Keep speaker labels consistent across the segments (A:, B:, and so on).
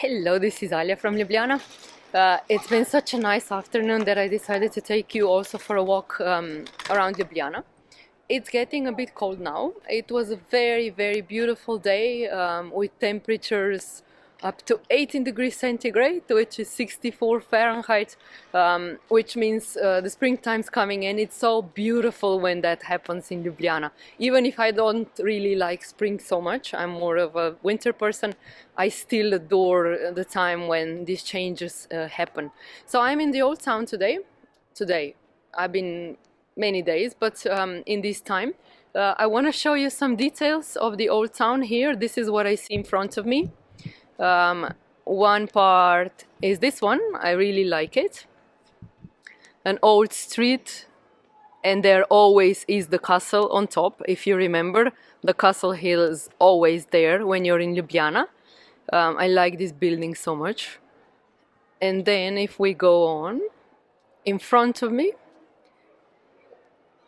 A: Hello, this is Alja from Ljubljana. It's been such a nice afternoon that I decided to take you also for a walk around Ljubljana. It's getting a bit cold now. It was a very beautiful day with temperatures up to 18 degrees centigrade, which is 64 Fahrenheit, which means the springtime's coming, and it's so beautiful when that happens in Ljubljana. Even if I don't really like spring so much, I'm more of a winter person, I still adore the time when these changes happen. So I'm in the old town today. I've been many days, but in this time I want to show you some details of the old town here. This is what I see in front of me. One part is this one. I really like it. An old street, and there always is the castle on top. If you remember, the castle hill is always there when you're in Ljubljana. I like this building so much. And then if we go on, in front of me,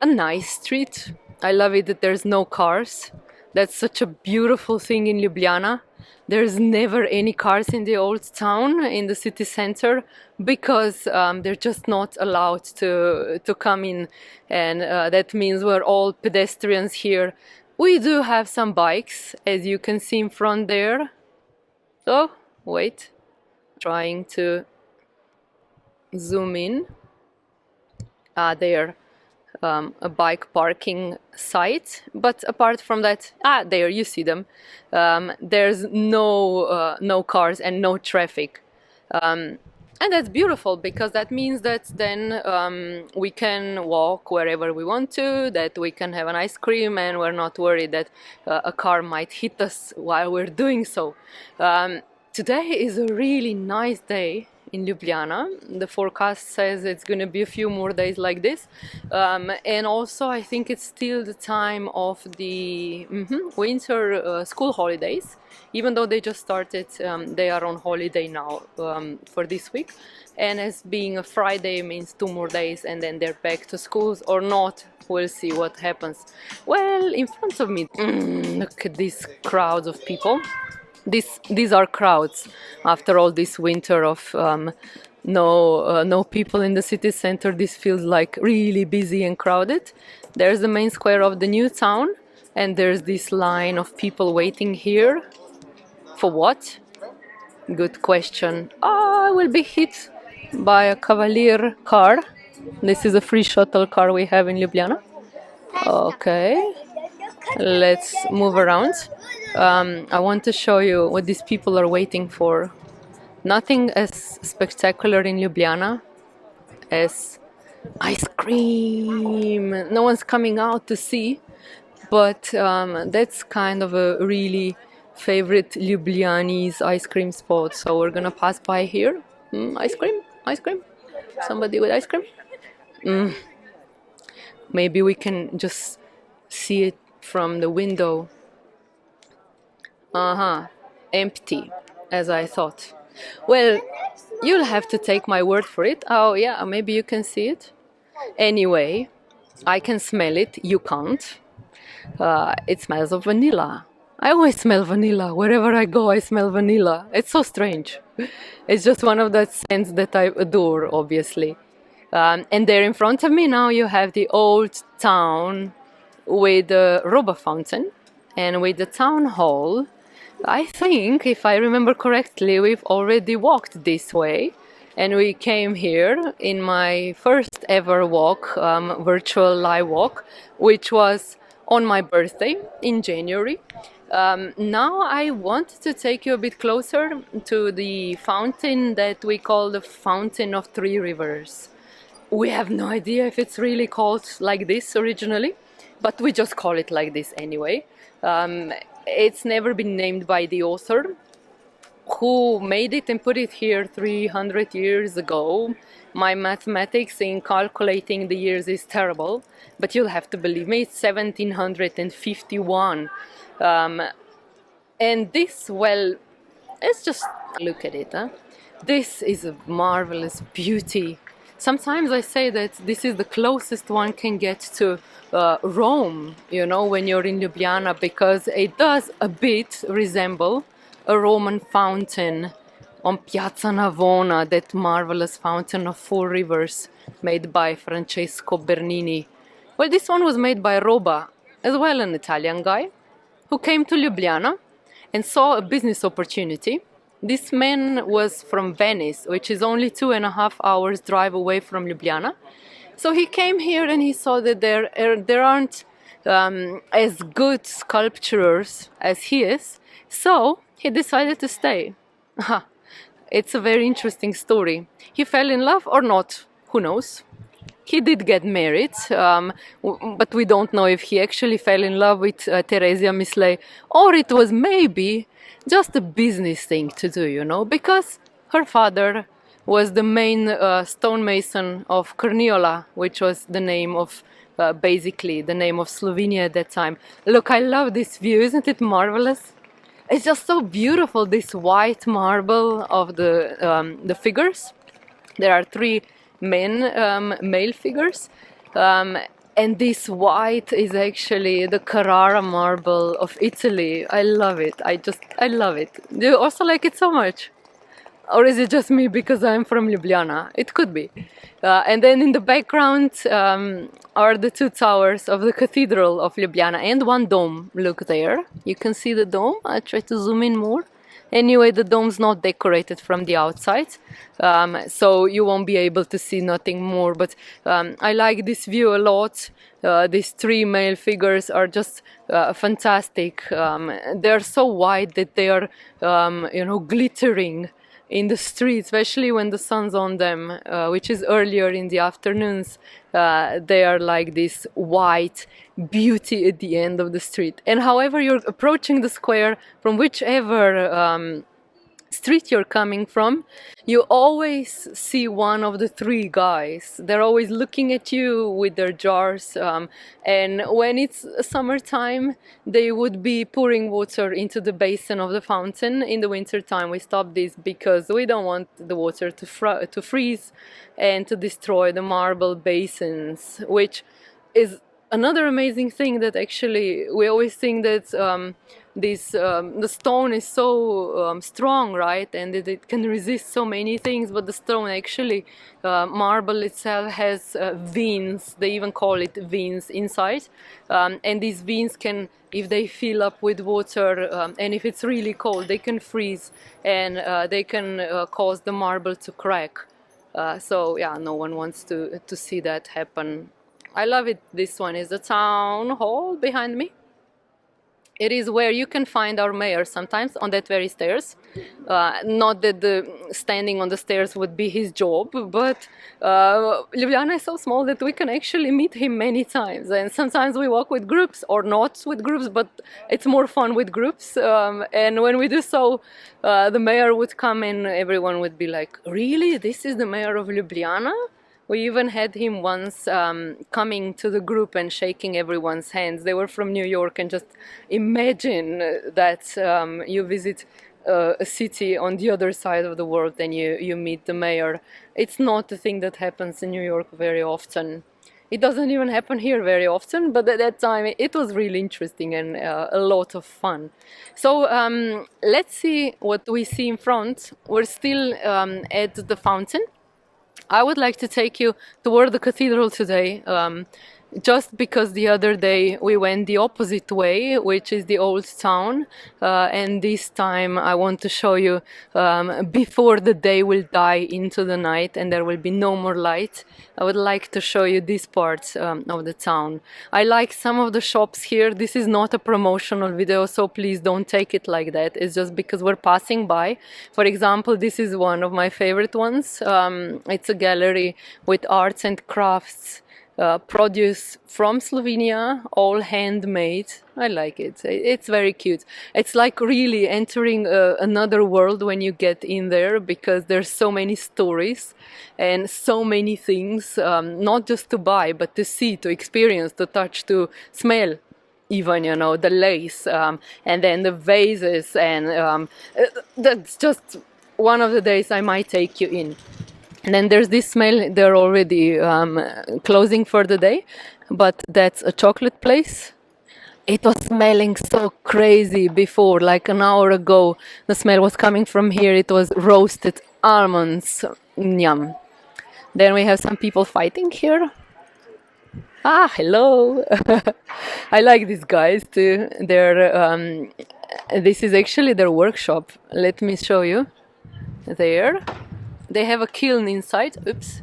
A: a nice street. I love it that there's no cars. That's such a beautiful thing in Ljubljana. There's never any cars in the old town, in the city center, because they're just not allowed to come in, and that means we're all pedestrians here. We do have some bikes, as you can see in front there. Oh, wait, trying to zoom in. There. A bike parking site, but apart from that, there you see them. There's no cars and no traffic, and that's beautiful, because that means that then we can walk wherever we want to, that we can have an ice cream, and we're not worried that a car might hit us while we're doing so. Today is a really nice day in Ljubljana. The forecast says it's going to be a few more days like this, and also I think it's still the time of the winter school holidays. Even though they just started, they are on holiday now for this week, and as being a Friday means 2 more days and then they're back to schools, or not. We'll see what happens. Well, in front of me, look at these crowds of people. These are crowds after all this winter of no people in the city center. This feels like really busy and crowded. There's the main square of the new town, and there's this line of people waiting here. For what? Good question. I will be hit by a Cavalier car. This is a free shuttle car we have in Ljubljana. Okay, let's move around. I want to show you what these people are waiting for. Nothing as spectacular in Ljubljana as ice cream. No one's coming out to see, but that's kind of a really favorite Ljubljanese ice cream spot. So we're gonna pass by here. Ice cream. Somebody with ice cream? Maybe we can just see it from the window. Empty, as I thought. Well, you'll have to take my word for it. Oh yeah, maybe you can see it. Anyway, I can smell it, you can't. It smells of vanilla. I always smell vanilla. Wherever I go, I smell vanilla. It's so strange. It's just one of the scents that I adore, obviously. And there in front of me now you have the old town with the Robba Fountain and with the town hall. I think, if I remember correctly, we've already walked this way, and we came here in my first ever walk, virtual live walk, which was on my birthday in January. Now I want to take you a bit closer to the fountain that we call the Fountain of Three Rivers. We have no idea if it's really called like this originally, but we just call it like this anyway. It's never been named by the author who made it and put it here 300 years ago. My mathematics in calculating the years is terrible, but you'll have to believe me, it's 1751. And this, well, let's just look at it. This is a marvelous beauty. Sometimes I say that this is the closest one can get to Rome, you know, when you're in Ljubljana, because it does a bit resemble a Roman fountain on Piazza Navona, that marvelous fountain of 4 rivers made by Francesco Bernini. Well, this one was made by Robba, as well an Italian guy, who came to Ljubljana and saw a business opportunity. This man was from Venice, which is only 2.5 hours drive away from Ljubljana. So he came here and he saw that there aren't as good sculptors as he is. So he decided to stay. It's a very interesting story. He fell in love or not, who knows? He did get married, but we don't know if he actually fell in love with Theresia Mislay, or it was maybe just a business thing to do, you know, because her father was the main stonemason of Corniola, which was the name of, basically, the name of Slovenia at that time. Look, I love this view, isn't it marvelous? It's just so beautiful, this white marble of the figures. There are 3 male figures, and this white is actually the Carrara marble of Italy. I love it. I love it. Do you also like it so much? Or is it just me because I'm from Ljubljana? It could be. And then in the background are the 2 towers of the Cathedral of Ljubljana and 1 dome. Look there. You can see the dome. I'll try to zoom in more. Anyway, the dome's not decorated from the outside, so you won't be able to see nothing more. But I like this view a lot. These 3 male figures are just fantastic. They're so white that they are, glittering in the street, especially when the sun's on them, which is earlier in the afternoons. They are like this white beauty at the end of the street. And however you're approaching the square, from whichever street you're coming from, you always see one of the 3 guys. They're always looking at you with their jars, and when it's summertime they would be pouring water into the basin of the fountain. In the winter time we stop this because we don't want the water to freeze and to destroy the marble basins, which is another amazing thing. That actually we always think that the stone is so strong, right, and that it can resist so many things, but the stone actually, marble itself has veins. They even call it veins inside, and these veins can, if they fill up with water, and if it's really cold, they can freeze, and they can cause the marble to crack. So yeah, no one wants to see that happen. I love it. This one is the town hall behind me. It is where you can find our mayor sometimes, on that very stairs. Not that the standing on the stairs would be his job, but Ljubljana is so small that we can actually meet him many times. And sometimes we walk with groups, or not with groups, but it's more fun with groups. And when we do so, the mayor would come and everyone would be like, really? This is the mayor of Ljubljana? We even had him once coming to the group and shaking everyone's hands. They were from New York, and just imagine that you visit a city on the other side of the world and you meet the mayor. It's not a thing that happens in New York very often. It doesn't even happen here very often, but at that time it was really interesting and a lot of fun. So let's see what we see in front. We're still at the fountain. I would like to take you toward the cathedral today, just because the other day we went the opposite way, which is the old town, and this time I want to show you before the day will die into the night and there will be no more light. I would like to show you this part of the town. I like some of the shops here. This is not a promotional video, so please don't take it like that. It's just because we're passing by. For example, this is one of my favorite ones. It's a gallery with arts and crafts produce from Slovenia, all handmade. I like it. It's very cute. It's like really entering another world when you get in there, because there's so many stories and so many things, not just to buy, but to see, to experience, to touch, to smell. Even, you know, the lace, and then the vases, and that's just one of the days I might take you in. And then there's this smell. They're already closing for the day, but that's a chocolate place. It was smelling so crazy before, like an hour ago. The smell was coming from here. It was roasted almonds. Yum. Then we have some people fighting here. Ah, hello. I like these guys too. This is actually their workshop. Let me show you. There. They have a kiln inside. Oops.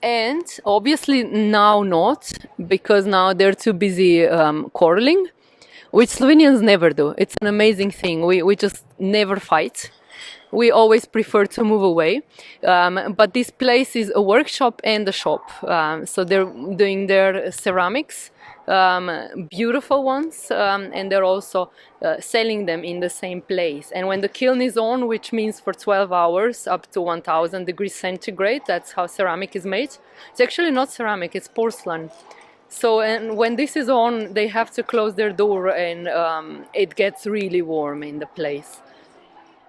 A: And obviously now not, because now they're too busy quarreling, which Slovenians never do. It's an amazing thing. We just never fight. We always prefer to move away. But this place is a workshop and a shop. So they're doing their ceramics, beautiful ones, and they're also selling them in the same place. And when the kiln is on, which means for 12 hours up to 1000 degrees centigrade, that's how ceramic is made. It's actually not ceramic, it's porcelain. So, and when this is on, they have to close their door, and it gets really warm in the place.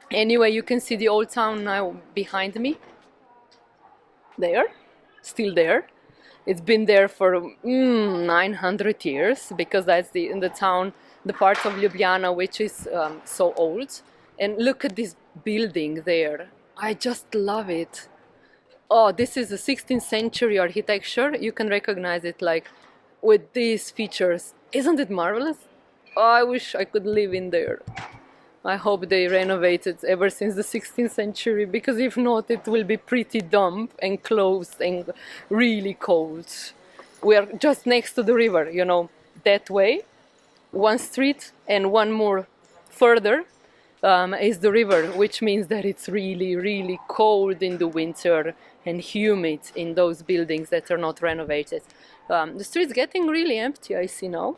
A: Anyway, you can see the old town now behind me. There, still there. It's been there for 900 years, because that's in the town, the part of Ljubljana which is so old. And look at this building there. I just love it. Oh, this is a 16th century architecture. You can recognize it like with these features. Isn't it marvelous? Oh, I wish I could live in there. I hope they renovated ever since the 16th century, because if not, it will be pretty dumb and closed and really cold. We are just next to the river, you know, that way. One street and one more further is the river, which means that it's really, really cold in the winter and humid in those buildings that are not renovated. The street's getting really empty, I see now.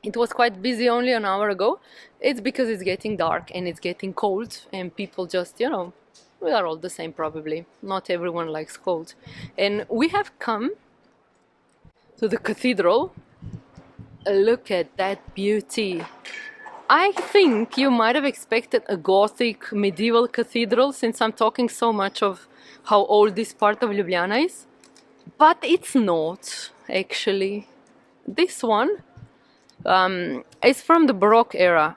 A: It was quite busy only an hour ago. It's because it's getting dark and it's getting cold, and people just, you know, we are all the same probably. Not everyone likes cold. And we have come to the cathedral. Look at that beauty. I think you might have expected a Gothic medieval cathedral, since I'm talking so much of how old this part of Ljubljana is. But it's not, actually. This one is from the Baroque era.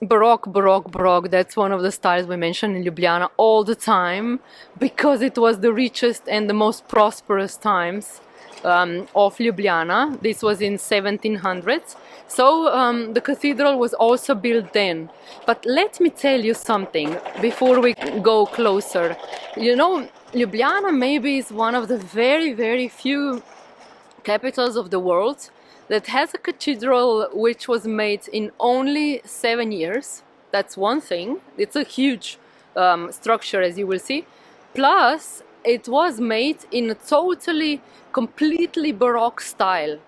A: Baroque, that's one of the styles we mention in Ljubljana all the time, because it was the richest and the most prosperous times of Ljubljana. This was in 1700s. So the cathedral was also built then. But let me tell you something before we go closer. You know, Ljubljana maybe is one of the very, very few capitals of the world that has a cathedral which was made in only 7 years. That's one thing. It's a huge structure, as you will see. Plus, it was made in a totally, completely Baroque style.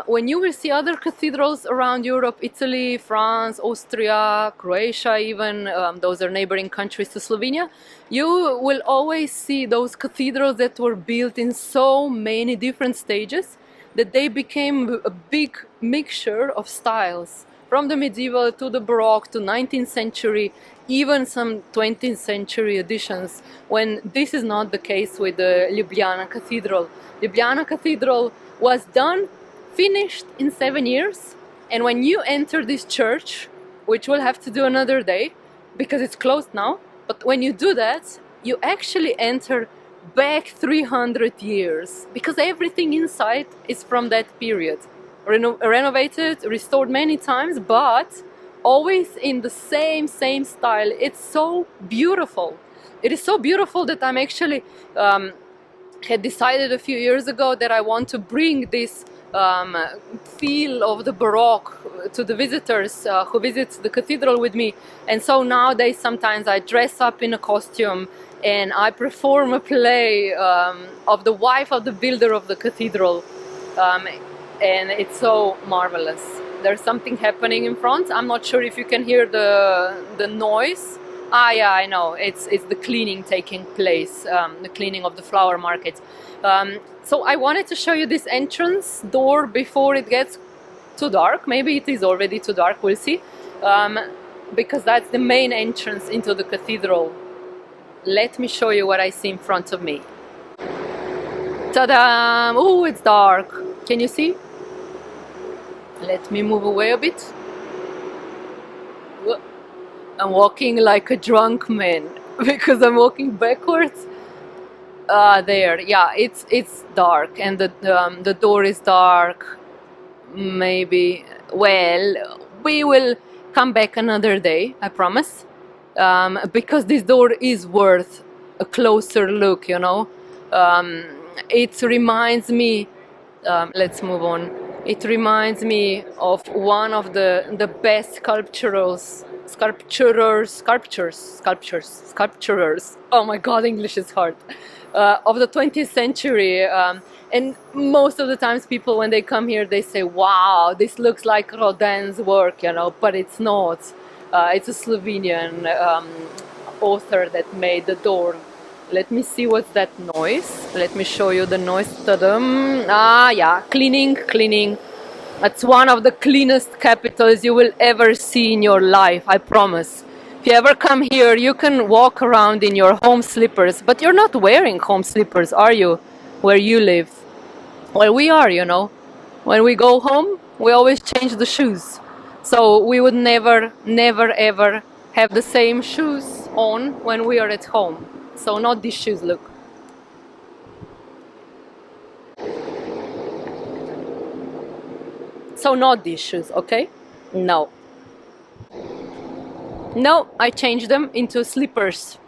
A: When you will see other cathedrals around Europe, Italy, France, Austria, Croatia even, those are neighboring countries to Slovenia, you will always see those cathedrals that were built in so many different stages that they became a big mixture of styles, from the medieval to the Baroque to 19th century, even some 20th century additions, when this is not the case with the Ljubljana Cathedral. Ljubljana Cathedral was done, finished in 7 years, and when you enter this church, which we'll have to do another day because it's closed now, but when you do that, you actually enter back 300 years, because everything inside is from that period. Renovated, restored many times, but always in the same style. It's so beautiful. It is so beautiful that I'm actually had decided a few years ago that I want to bring this feel of the Baroque to the visitors who visit the cathedral with me. And so nowadays sometimes I dress up in a costume and I perform a play of the wife of the builder of the cathedral, and it's so marvelous. There's something happening in front. I'm not sure if you can hear the noise. Ah, yeah, I know. It's the cleaning taking place, the cleaning of the flower market. So I wanted to show you this entrance door before it gets too dark. Maybe it is already too dark, we'll see. Because that's the main entrance into the cathedral. Let me show you what I see in front of me. Ta-da! Oh, it's dark. Can you see? Let me move away a bit. I'm walking like a drunk man because I'm walking backwards. There, yeah, it's dark and the door is dark. Maybe, well, we will come back another day, I promise, because this door is worth a closer look, you know. Um, it reminds me, let's move on. It reminds me of one of the best sculpturers. Oh my God, English is hard. Of the 20th century, and most of the times people when they come here they say, "Wow, this looks like Rodin's work," you know, but it's not. It's a Slovenian author that made the door. Let me see what's that noise. Let me show you the noise. Ta-dum. Ah, yeah, cleaning. That's one of the cleanest capitals you will ever see in your life, I promise. If you ever come here, you can walk around in your home slippers, but you're not wearing home slippers, are you, where you live? Well, we are, you know. When we go home, we always change the shoes. So we would never, ever have the same shoes on when we are at home. So not these shoes, look. So not these shoes, okay? No. No, I changed them into slippers.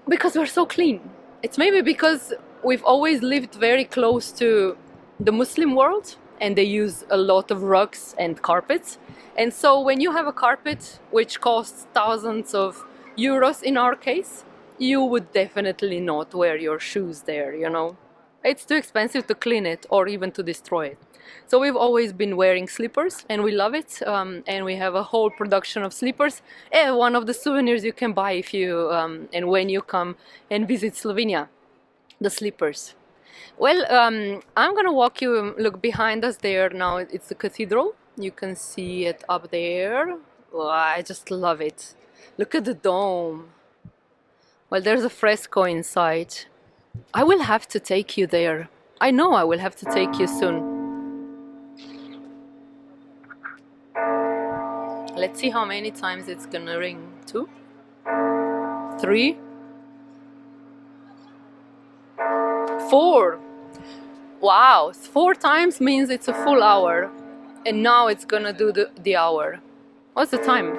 A: Because we're so clean. It's maybe because we've always lived very close to the Muslim world and they use a lot of rugs and carpets. And so when you have a carpet which costs thousands of euros in our case, you would definitely not wear your shoes there, you know. It's too expensive to clean it or even to destroy it. So we've always been wearing slippers and we love it, and we have a whole production of slippers. One of the souvenirs you can buy if you and when you come and visit Slovenia, the slippers. Well, I'm gonna walk you, look behind us there now, it's the cathedral. You can see it up there. Oh, I just love it. Look at the dome. Well, there's a fresco inside. I will have to take you there. I know I will have to take you soon. Let's see how many times it's gonna ring. 2, 3, 4. Wow, 4 times means it's a full hour. And now it's gonna do the hour. What's the time?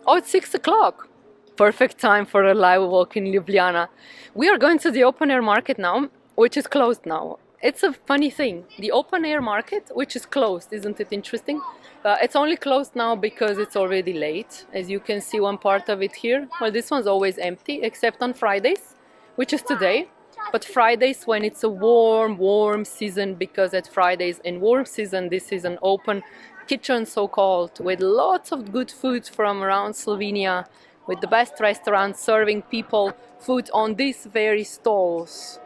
A: Oh, it's 6 o'clock. Perfect time for a live walk in Ljubljana. We are going to the open air market now, which is closed now. It's a funny thing. The open air market, which is closed, isn't it interesting? It's only closed now because it's already late. As you can see one part of it here. Well, this one's always empty, except on Fridays, which is today. But Fridays when it's a warm season, because at Fridays in warm season, this is an open kitchen, so-called, with lots of good food from around Slovenia, with the best restaurants serving people food on these very stalls.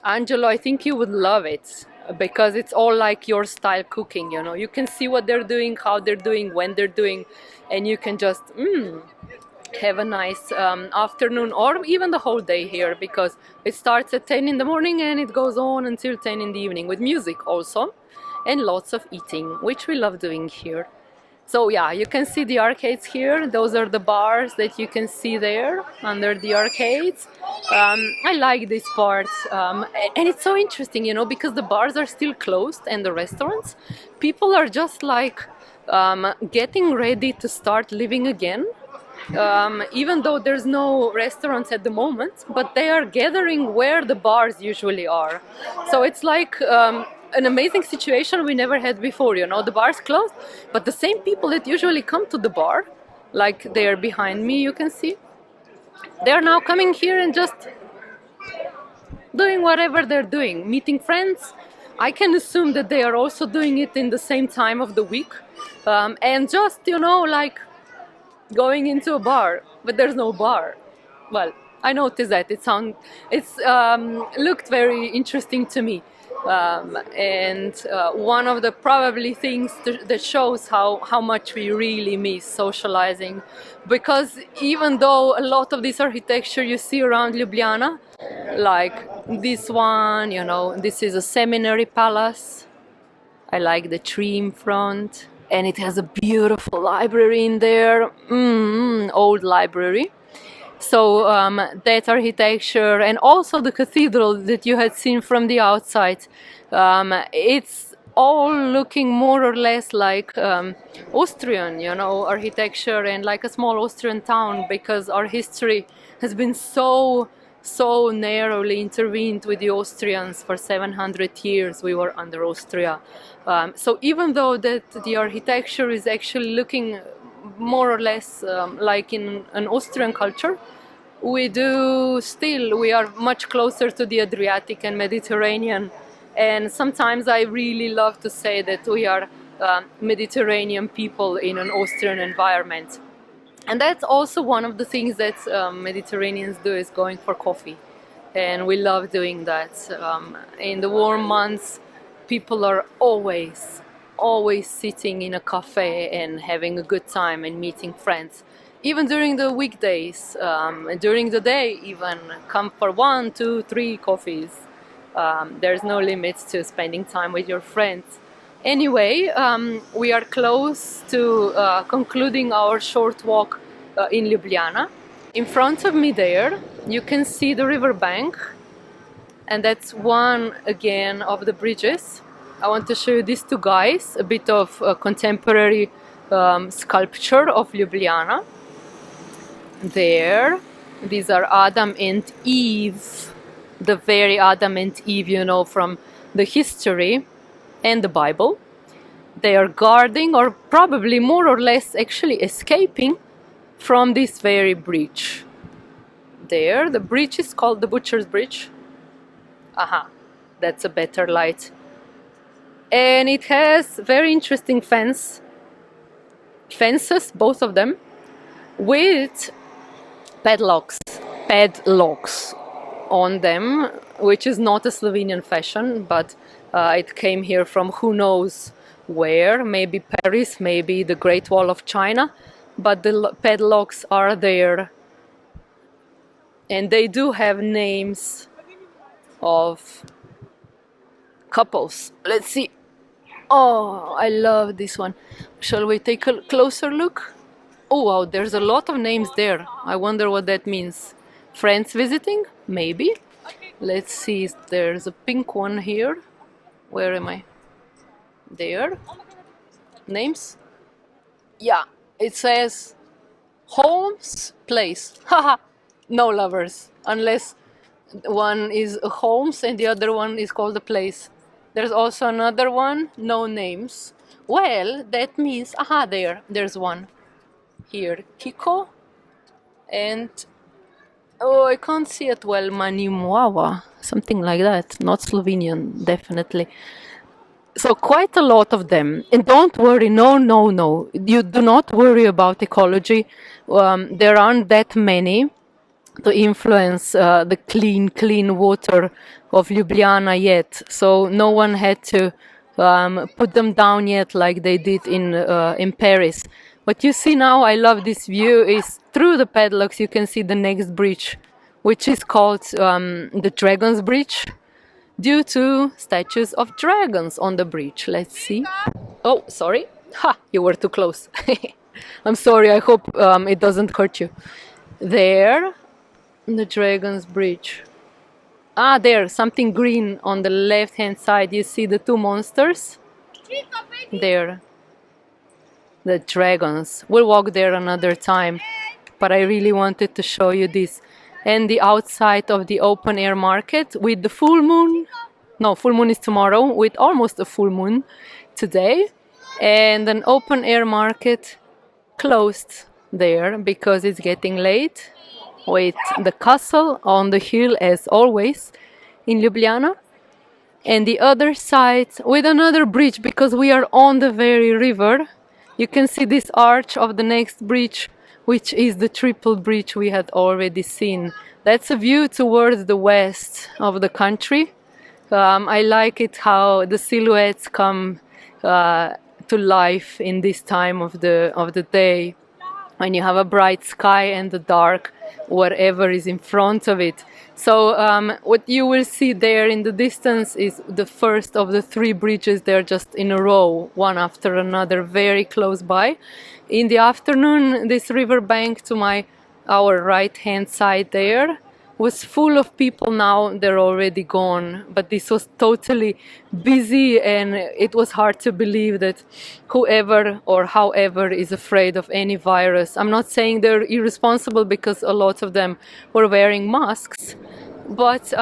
A: Angelo, I think you would love it because it's all like your style cooking, you know. You can see what they're doing, how they're doing, when they're doing, and you can just have a nice afternoon or even the whole day here, because it starts at 10 in the morning and it goes on until 10 in the evening with music also and lots of eating, which we love doing here. So yeah, you can see the arcades here. Those are the bars that you can see there under the arcades. I like this part, and it's so interesting, you know, because the bars are still closed and the restaurants, people are just like getting ready to start living again. Even though there's no restaurants at the moment, but they are gathering where the bars usually are. So it's like an amazing situation we never had before, you know. The bar's closed, but the same people that usually come to the bar, like they are behind me, you can see, they're now coming here and just doing whatever they're doing, meeting friends. I can assume that they are also doing it in the same time of the week, and just, you know, like going into a bar, but there's no bar. Well, I noticed that it's looked very interesting to me, and one of the probably things that shows how much we really miss socializing, because even though a lot of this architecture you see around Ljubljana, like this one, you know, this is a seminary palace. I like the tree in front, and it has a beautiful library in there, old library. So that architecture, and also the cathedral that you had seen from the outside, it's all looking more or less like Austrian, you know, architecture, and like a small Austrian town, because our history has been so narrowly intervened with the Austrians. For 700 years we were under Austria. So even though that the architecture is actually looking more or less like in an Austrian culture, we are much closer to the Adriatic and Mediterranean, and sometimes I really love to say that we are Mediterranean people in an Austrian environment. And that's also one of the things that Mediterraneans do, is going for coffee, and we love doing that. In the warm months, people are always sitting in a cafe and having a good time and meeting friends. Even during the weekdays, during the day even, come for 1, 2, 3 coffees. There's no limits to spending time with your friends. Anyway, we are close to concluding our short walk in Ljubljana. In front of me there, you can see the riverbank, and that's one again of the bridges. I want to show you these two guys, a bit of contemporary sculpture of Ljubljana. There, these are Adam and Eve, the very Adam and Eve, you know, from the history and the Bible. They are guarding, or probably more or less actually escaping from this very bridge. There, the bridge is called the Butcher's Bridge. Aha, that's a better light. And it has very interesting fences, both of them, with padlocks on them, which is not a Slovenian fashion, but it came here from who knows where, maybe Paris, maybe the Great Wall of China, but the padlocks are there, and they do have names of couples. Let's see. Oh, I love this one. Shall we take a closer look? Oh wow, there's a lot of names there. I wonder what that means. Friends visiting? Maybe. Let's see, there's a pink one here. Where am I? There. Names? Yeah, it says Holmes Place. Haha, no lovers. Unless one is a Holmes and the other one is called a place. There's also another one, no names. Well, that means, aha, there's one. Here, Kiko, and oh, I can't see it well, Manimuawa, something like that, not Slovenian, definitely. So quite a lot of them, and don't worry, no, you do not worry about ecology. There aren't that many to influence the clean water of Ljubljana yet, so no one had to put them down yet like they did in Paris. What you see now, I love this view, is through the padlocks you can see the next bridge, which is called the Dragon's Bridge, due to statues of dragons on the bridge. Let's see. Oh, sorry. Ha! You were too close. I'm sorry, I hope it doesn't hurt you. There, the Dragon's Bridge. Ah, there, something green on the left-hand side. You see the two monsters? There. The dragons. We'll walk there another time, but I really wanted to show you this. And the outside of the open air market with the full moon. No, full moon is tomorrow, with almost a full moon today. And an open air market closed there because it's getting late. With the castle on the hill as always in Ljubljana. And the other side with another bridge, because we are on the very river. You can see this arch of the next bridge, which is the triple bridge we had already seen. That's a view towards the west of the country. I like it how the silhouettes come to life in this time of the day, when you have a bright sky and the dark, whatever is in front of it. So what you will see there in the distance is the first of the 3 bridges. They're just in a row, one after another, very close by. In the afternoon, this riverbank to our right-hand side there was full of people. Now they're already gone, but this was totally busy, and it was hard to believe that whoever or however is afraid of any virus. I'm not saying they're irresponsible, because a lot of them were wearing masks, but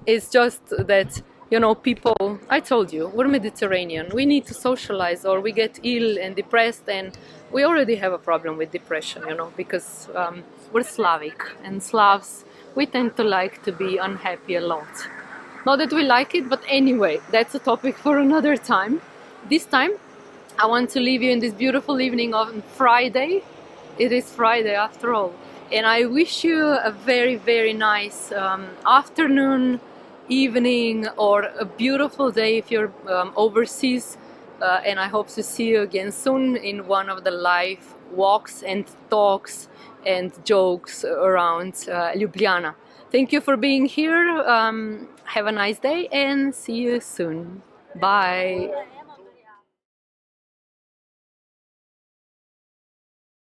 A: it's just that, you know, people, I told you, we're Mediterranean, we need to socialize or we get ill and depressed, and we already have a problem with depression, you know, because we're Slavic, and Slavs, we tend to like to be unhappy a lot. Not that we like it, but anyway, that's a topic for another time. This time, I want to leave you in this beautiful evening on Friday. It is Friday after all. And I wish you a very, very nice afternoon, evening, or a beautiful day if you're overseas. And I hope to see you again soon in one of the live walks and talks and jokes around Ljubljana. Thank you for being here. Have a nice day and see you soon. Bye.